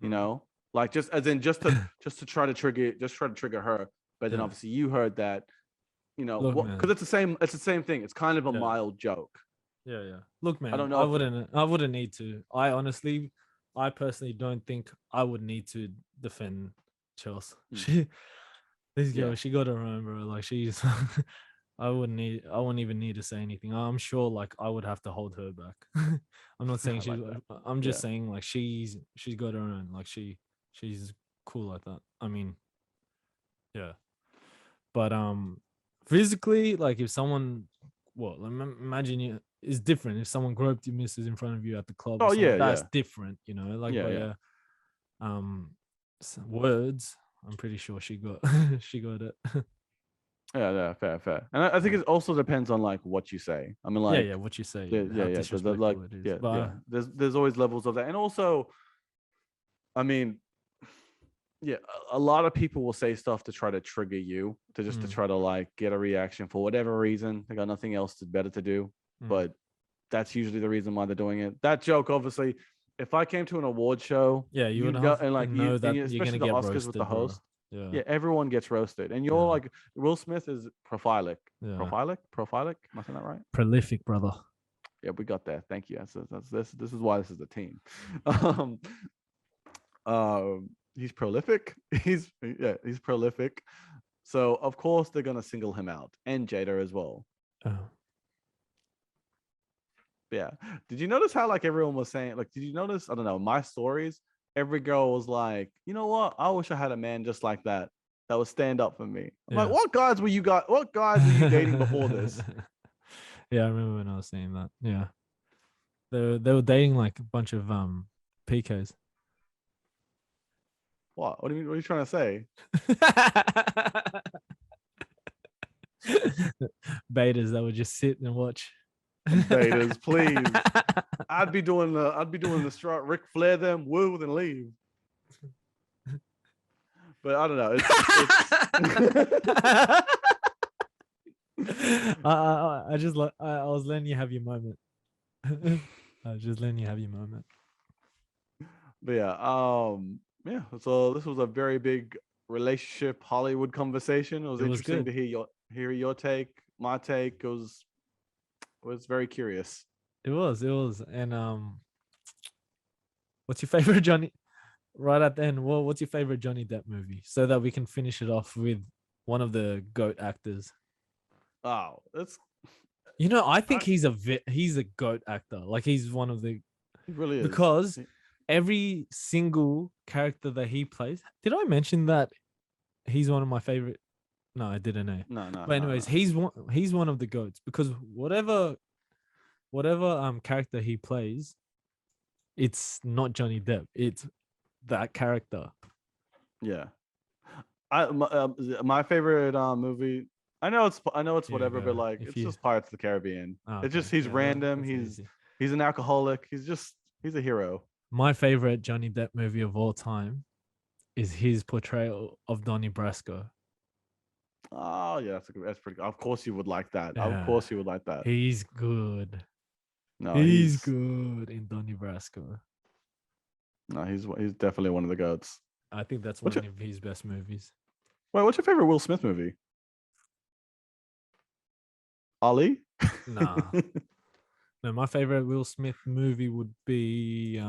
you Mm. know, like just as in just to try to trigger her, but then Yeah. obviously you heard that, Look, because man. it's the same thing. It's kind of a Yeah. mild joke. Yeah, yeah. Look, I man, don't know if I wouldn't need to. I personally don't think I would need to defend Chelsea. Hmm, This yeah, girl, she got her own, bro. Like she's, I wouldn't even need to say anything. I'm sure, like I would have to hold her back. I'm not saying I she's. like that. I'm just Yeah, saying like she's got her own. Like she's cool like that. I mean, yeah. But physically, like if someone, well, imagine you it's different if someone groped your missus in front of you at the club or oh something. yeah, That's yeah, different, you know. Like, yeah, but yeah. yeah, words. I'm pretty sure she got she got it. Yeah, fair. And I think it also depends on like what you say. I mean, like, Yeah, what you say, yeah, how yeah. disrespectful Like, it is. yeah, But yeah. There's always levels of that, and also, I mean, yeah, a lot of people will say stuff to try to trigger you, to try to like get a reaction for whatever reason. They got nothing else better to do, but that's usually the reason why they're doing it. That joke, obviously, if I came to an award show, yeah, you would you'd go have and to like know that you're especially gonna the get Oscars with the roasted, bro. host. Yeah, Yeah, everyone gets roasted, and you're Yeah. like Will Smith is prophilic. Yeah. Prophilic. Am I saying that right? Prolific, brother. Yeah, we got that. Thank you. That's this is why this is a team. He's prolific. He's prolific. So of course they're gonna single him out, and Jada as well. Oh. Yeah. Did you notice how like everyone was saying, like, did you notice, I don't know, my stories, every girl was like, you know what? I wish I had a man just like that would stand up for me. I'm like, what guys were you dating before this? Yeah, I remember when I was saying that. Yeah. They were dating like a bunch of PKs. What? What do you mean? What are you trying to say? Betas that would just sit and watch. Betas, please. I'd be doing the strut Ric Flair them, woo, then leave. But I don't know. I was letting you have your moment. I was just letting you have your moment. But yeah. So this was a very big relationship Hollywood conversation. It was interesting to hear your take, my take. It was very curious. It was. And what's your favorite Johnny? Right at the end, what's your favorite Johnny Depp movie? So that we can finish it off with one of the GOAT actors. Oh, that's. I think he's a GOAT actor. Like he's one of the. He really is, because every single character that he plays. Did I mention that he's one of my favorite? No, I didn't know. No. But anyways, he's one of the GOATs because whatever character he plays, it's not Johnny Depp. It's that character. Yeah. My favorite movie. I know it's whatever, but like it's just Pirates of the Caribbean. It's just he's random. He's an alcoholic. He's a hero. My favorite Johnny Depp movie of all time is his portrayal of Donnie Brasco. Oh yeah, that's pretty good. Of course you would like that. Yeah. Of course you would like that. He's good. No, he's good in Donnie Brasco. No, he's definitely one of the goats. I think that's one of his best movies. Wait, what's your favorite Will Smith movie? Ali? Nah. No, my favorite Will Smith movie would be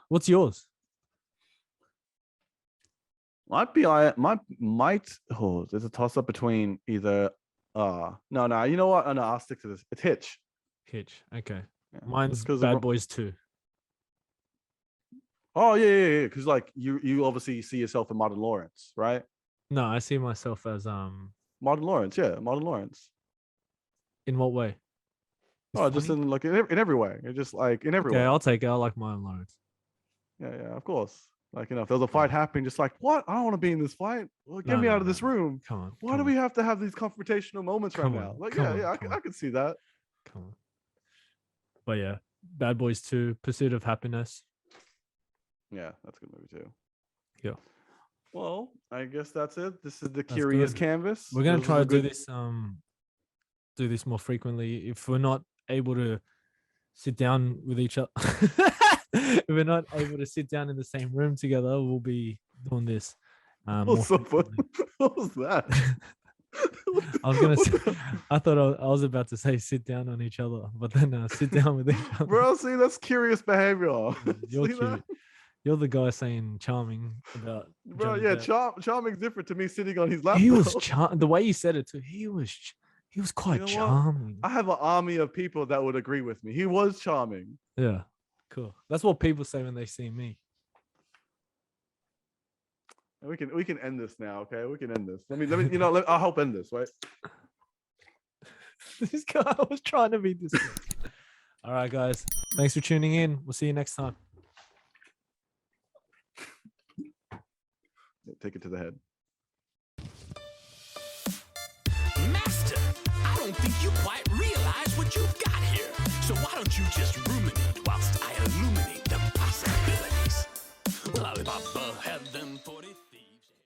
what's yours? There's a toss up between either no, you know what? No, I'll stick to this. It's Hitch. Okay. Yeah. Mine's Bad Boys 2. Oh yeah. Because like you obviously see yourself in Martin Lawrence, right? No, I see myself as Martin Lawrence. Yeah, Martin Lawrence. In what way? Just in like in every way. It's just like in every way. Okay, I'll take it. I like Martin Lawrence. Yeah, of course. Like, if there's a fight happening, just like, what? I don't want to be in this fight. Well, get me out of this room. Come on. Why do we have to have these confrontational moments right now? Like, I can see that. Come on. But yeah, Bad Boys 2, Pursuit of Happiness. Yeah, that's a good movie too. Yeah. Well, I guess that's it. This is the Curious Canvas. We're gonna try to do this more frequently. If we're not able to sit down with each other, if we're not able to sit down in the same room together, we'll be doing this. What was that? I was gonna say, I thought I was about to say sit down on each other, but then sit down with each other. Bro, see, that's curious behavior. You're cute. That? You're the guy saying charming about. Bro, yeah, charming's different to me sitting on his lap. He was the way you said it too. He was quite charming. I have an army of people that would agree with me. He was charming. Yeah, cool. That's what people say when they see me. We can end this now, okay? We can end this. Let me. I'll help end this, right? This guy was trying to be this. All right, guys. Thanks for tuning in. We'll see you next time. take it to the head. Master, I don't think you quite realize what you've got here. So why don't you just ruminate whilst I illuminate the possibilities? Well, Alibaba